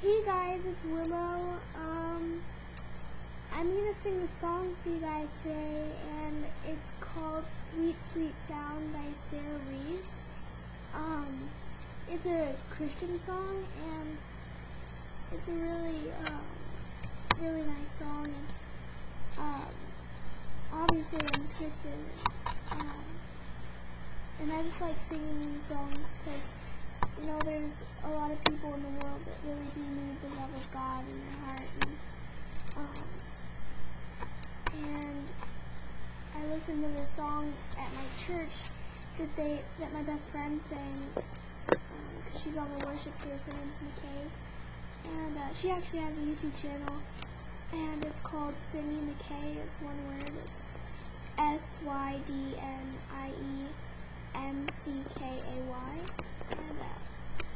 Hey guys, it's Willow. I'm gonna sing a song for you guys today, and it's called "Sweet Sweet Sound" by Reeves. It's a Christian song, and it's a really nice song. And obviously, I'm Christian, and I just like singing these songs because there's a lot of people in the world that really do need the love of God in their heart. And I listened to this song at my church that my best friend sang, because she's on the worship group. Her name's McKay, and she actually has a YouTube channel, and it's called Sydney McKay. It's one word. It's SYDNIEMCKAY, and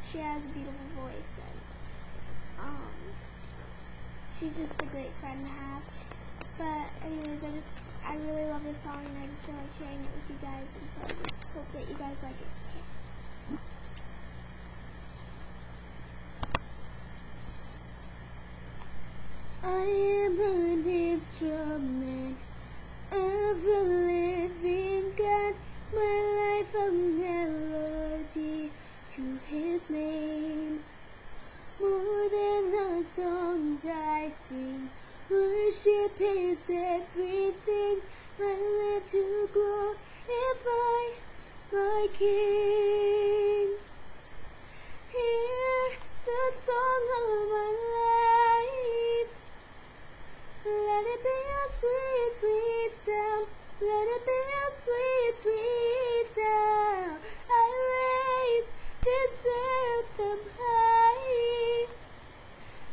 she has a beautiful voice, and she's just a great friend to have. But anyways, I really love this song, and I just feel like sharing it with you guys, and so I just hope that you guys like it. Okay. I am an instrument of the living God, my life a melody to His name. More than the songs I sing, worship is everything. I live to glorify my King. Hear the song of my life. Let it be a sweet, sweet sound. Let it be a sweet, sweet sound. I raise this anthem high.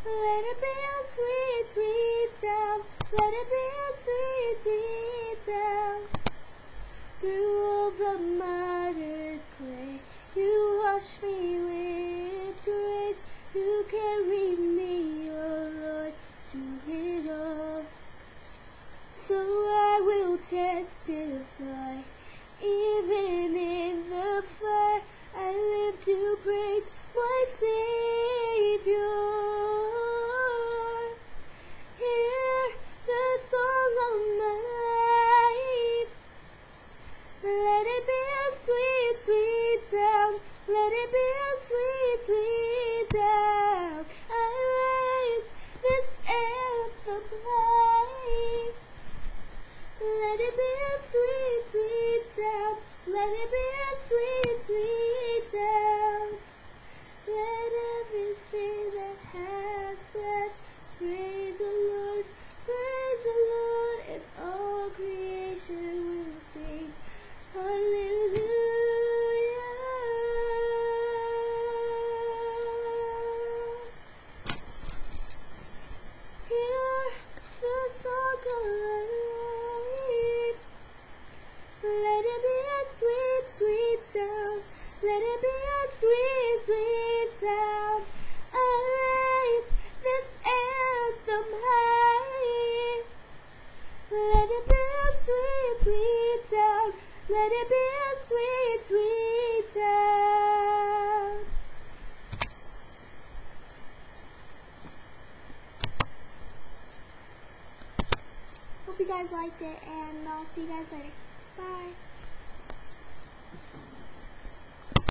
Let it be a sweet, sweet sound. Let it be a sweet, sweet sound. Through all the muddied clay, you wash me with grace. You carry me, oh Lord, through it all. So I will testify, even in the fire, I live to praise my Savior. Hear the song of my life. Let it be a sweet, sweet sound. Let it be a sweet, sweet sound. I raise this anthem high. Let it be a sweet, sweet sound. Let it be a sweet, sweet sound. Let everything that has breath praise the Lord, and all creation will sing hallelujah. Hear the song of life. Let it be a sweet, sweet sound. Let it be a sweet, sweet sound. I raise this anthem high. Let it be a sweet, sweet sound. Let it be a sweet, sweet sound. Hope you guys liked it, and I'll see you guys later. Bye.